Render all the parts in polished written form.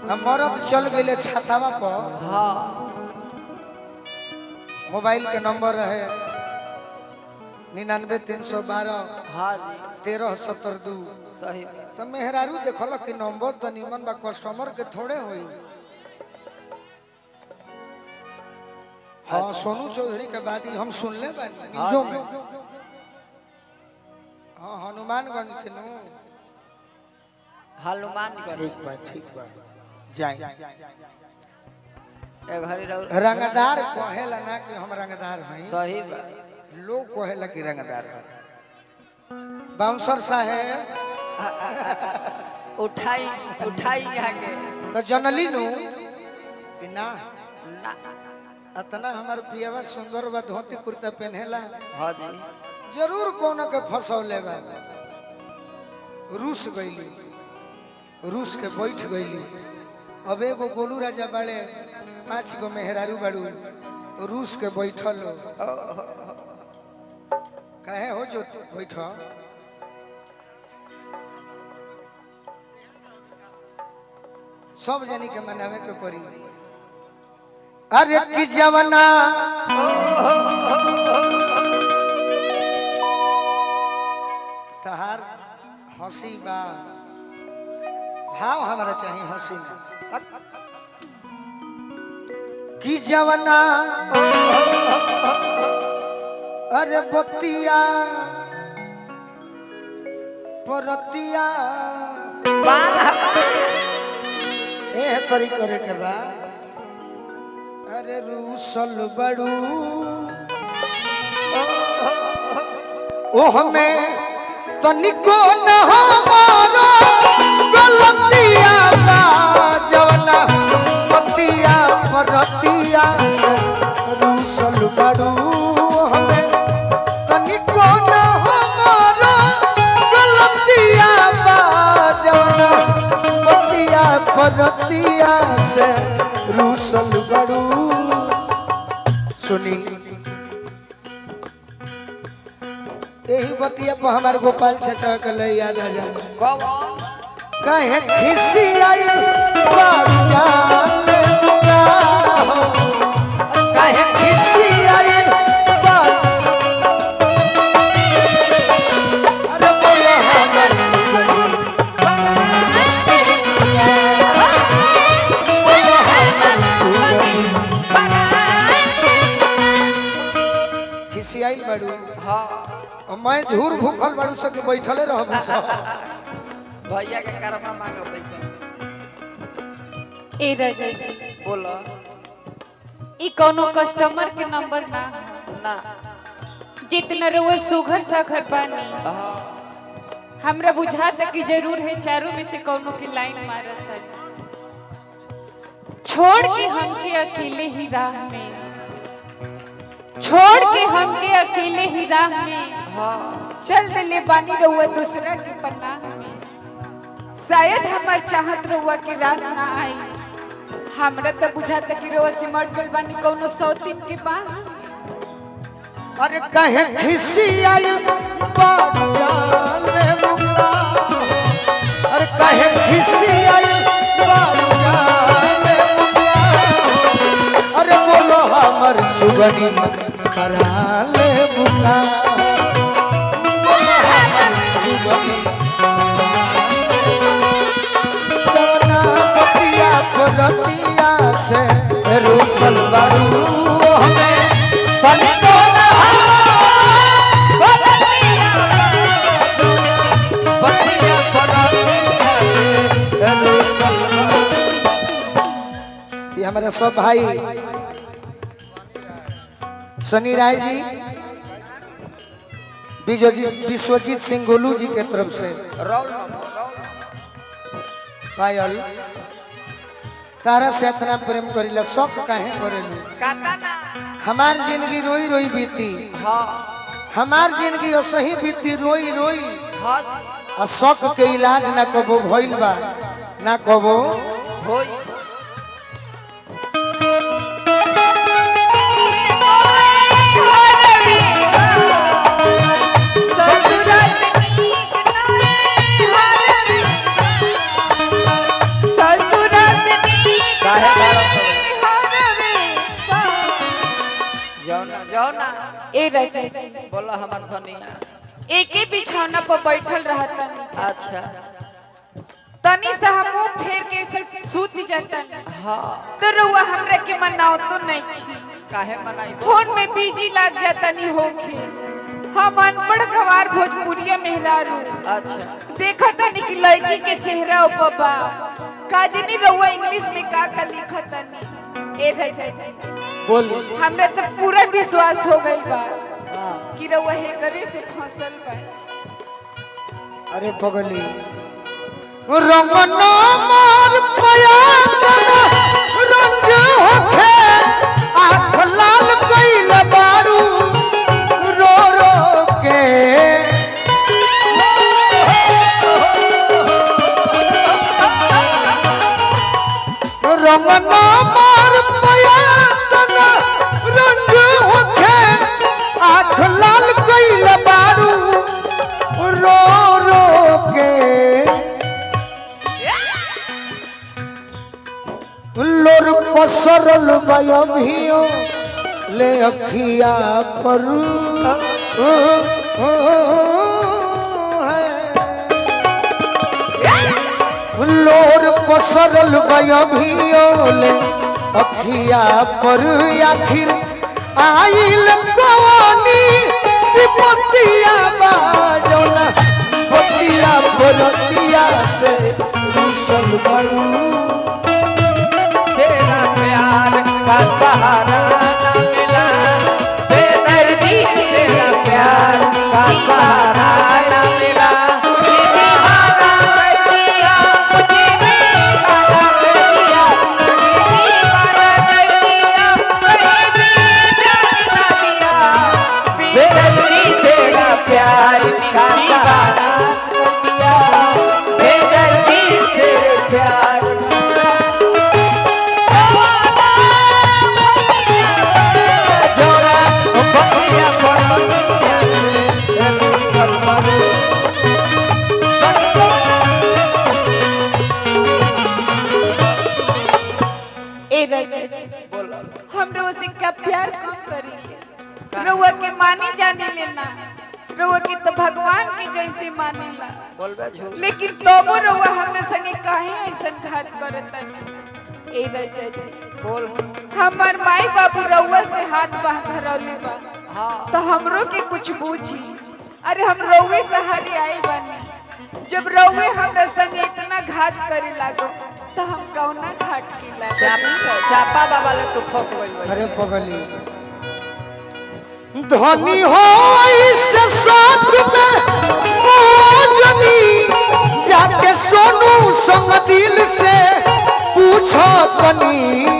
हम मरद चल गए छातावा पर। हाँ मोबाइल के नंबर रहे 99 312 हाँ 1372। सही तो मेहरारू देखल कि नंबर तो निमन बा, कस्टमर के थोड़े होई। हाँ सोनू चौधरी के बाद ही हम सुन ले न्यूजों में। हाँ हनुमानगंज के नु हनुमान ठीक बा जाए। घड़ी रंगदार कहेला ना कि हम रंगदार हैं, सही बा लोग कहेला कि रंगदार है। बाउंसर साहेब उठाई उठाई यहाँ के तो जनली नु कि ना ना अतना हमार पियावा सुंदर बा, धोती कुर्ता पहनेला, हाँ जी जरूर कोनो के फसौले बा। रूस गईली, रूस के बैठ गईली। अब एगो गोलू राजा बाड़े, 5 गो मेहरारू बाड़ू, रूस के बैठल हो। कहे हो जो बैठ सब जानी के मनावे के पड़ी। अरे की जवाना तहार हंसी बा, भाव हमारा चाहिए हंसी में। की जवाना अरे बतिया परतिया ए तरी करे के बा। अरे रूसल बड़ू ओ हमें तो निको न हमारा गलतिया बा। जवना पतिया परतिया रूसल बड़ू हमें तो निको न हमारा गलतिया बा। जवना पतिया परतिया से रूसल बड़ू। सुनी यही बतिया पर हमारे गोपाल चाचा के ले याद आ जाए। कहे खिसी आई कहे खिसी आई अरे बोलो हमर खिसी आई बड़ू। हाँ मैं झूर भूखल बड़ू सके बैठले रह भैया के कर्मा मांगो पैसा ए राजा जी बोलो ई कोनो कस्टमर के नंबर ना ना जितना रोए सुघर साखर पानी हाँ हमरा बुझाता कि जरूर है चारों में से कोनो की लाइन मारत है। छोड़ के हमके अकेले ही राह में, छोड़ के हमके अकेले ही राह में चल दिले बानी रहुआ दूसरा की पन्ना में। शायद हमार चाहत रहुआ के रास ना आई। हमरा तो बुझाता कि रहुआ सिमट गइल बानी कोनो सौतीन के बा। अरे कहे खिसी आई बाजाले मुक्ता। अरे कहे खिसी आई बाजाले मुक्ता। अरे बोलो हमर सुगनी कराले मुक्ता। बोलो हमर सुगनी सोना पतिया परतिया से रूसल बड़ू हमें पलटो ना पतिया परतिया रूसल बड़ू। ये हमारे सब भाई सनी राय जी, विश्वजीत सिंह गोलू जी के तरफ से पायल तारा से इतना प्रेम करिला सब काहे करेलू। हमार जिंदगी रोई रोई बीती, हमार जिंदगी असही बीती रोई रोई। आ शौक के इलाज ना कबो भइल बा ना कबो होई ससुराल जाओ ना ए राजा जी बोला हमार धनिया एक ही बिछौना पर बैठल रहता अच्छा तनी से हम मुंह फेर के सिर्फ सूत जाता हाँ तो रउआ हमरा के मनाओ तो नहीं काहे मनाई फोन में बिजी लग जाता नहीं होके हम अनपढ़ गवार भोजपुरिया मेहरारू अच्छा देखा था नहीं कि लड़की के चेहरा ओ बाबा काजनी रउआ इंग्लिश में का लिखा था नहीं ए राजा जी बोल हमरा तो पूरा विश्वास हो गइल बा कि रउआ हे करे से फसल बा अरे पगली रंगना मार पयातना रंग होखे आँख लाल कइल बारू रो रो के रंगना मार पयातना रंग होखे आँख लाल कइल बारू रो रो के लोर पसरल बयभियो ले अखिया पर लोर पसरल बयभियो ले अखिया पर आखिर आइल कवानी विपत्तिया बाजोला पतिया बरतिया से रुसल बरू तेरा प्यार का सहारा ना मिला बेदर्दी तेरा प्यार का सहारा ना मिला दीवाना कर दिया मुझे दीवाना कर दिया दीवाना कर दिया कहीं जान ना दिया बेदर्दी तेरा प्यार का सहारा कर दिया बेदर्दी तेरे प्यार ए राजा जी हम रोज का प्यार कम करी रउआ के मानी जाने लेना रउआ के तो भगवान के जैसे मानेला बोलबे झूठ लेकिन तबो रउआ हमने संगे काहे ऐसन घात करता ए राजा जी बोल हमार माई बाबू रउआ से हाथ बांध धरौले बा हाँ तो हमरो के कुछ बूझी अरे हम रउए सहारे आए बानी जब रउए हमरा संगे इतना घात करे लागो तो हम कौना घाट के लागो चापा बाबा ले तू फंस गई अरे पगली धनी हो इस साथ में जनी जाके सोनू संग दिल से पूछो तनी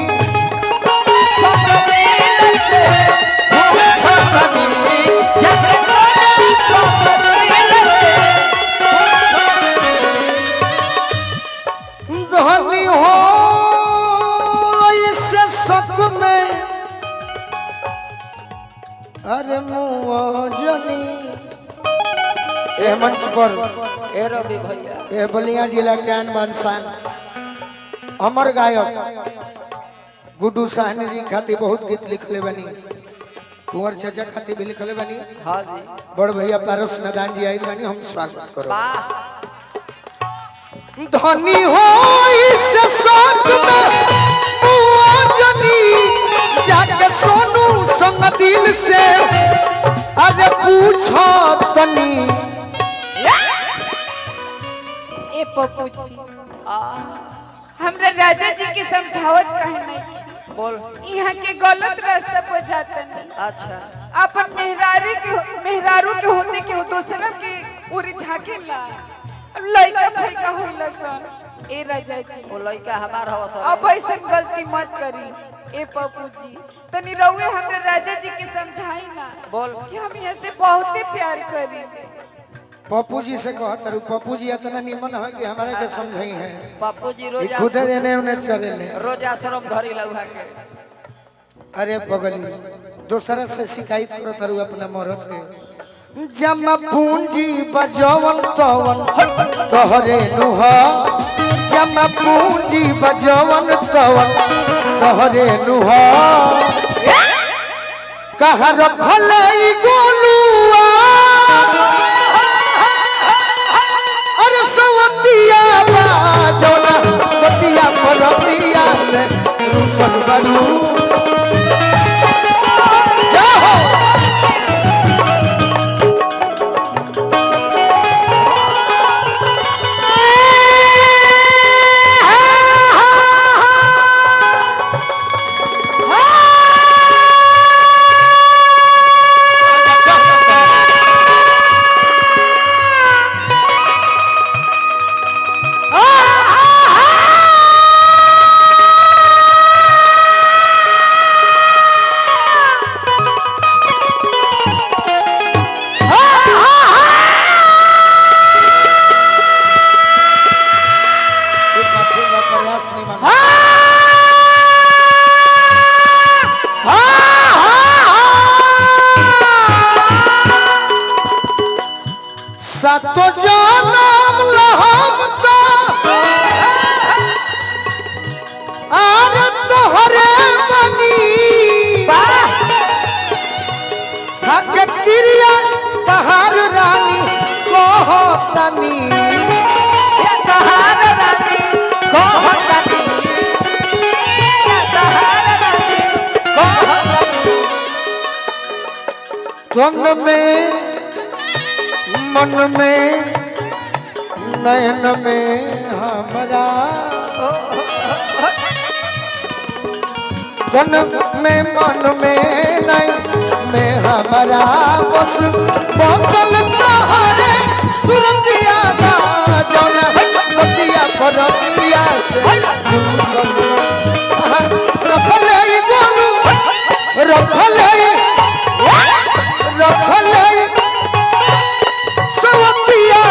धनी हो इस शक में अरे मुआजनी ए मंच पर ए रवि भैया ए बलिया जिला के अनबन शान अमर गायक गुड्डू साहनी जी खातिर बहुत गीत लिखले बनी कुंवर चाचा खातिर भी लिखले बनी हाँ जी बड़ भैया पारस नदान जी आइल बनी हम स्वागत करो वाह धनी हो इस शौक में मुआजनी जाके सोनू संग दिल से अरे पूछो तनी ए पप्पू जी हमरा राजा जी के समझावत कहे नहीं बोल यहाँ के गलत रास्ता पर जाता नहीं अच्छा अपन मेहरारू के होते के दूसरा के उरी झाके ला लइका फइका होइला सन ए राजा जी वो लड़का हमार हो सब अब ऐसा गलती मत करी ए पप्पू जी तनी रउए हमरा राजा जी के समझाई ना बोल कि हम यहाँ से बहुत प्यार करी पप्पू जी से कहत रहू पप्पू जी इतना निमन है कि हमारे के समझाई है पप्पू जी ये रोज खुद एने उने चले ले रोज आश्रम धरी लउहा के अरे बगली दूसरा से शिकायत करत रहू अपना मरद के जमा पूंजी बजवन तवन तोहरे नुह जमा पूंजी बजवन तवन तोहरे नुह कहाँ रखल ई गोलुआ अरे सवतिया बाजोना बतिया परतिया से रुसल बनू जाओ सातो जनम लहम का आर तोहरे बनी हक क्रिया तहार रानी कहतनी तहार रानी कहतनी तहार रानी कहतनी तन में मन में नयन में हमरा तन में मन में नयन में हमरा बस बसल तोहरे सुरतिया जौन बतिया परतिया से सब रखल ई गोलू रखल सवतिया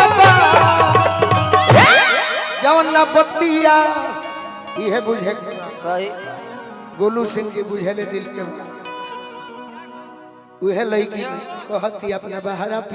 जौन बतिया इहे बुझे के सही गोलू सिंह जी बुझेले दिल के बात उहे लड़की कहती अपना बहारा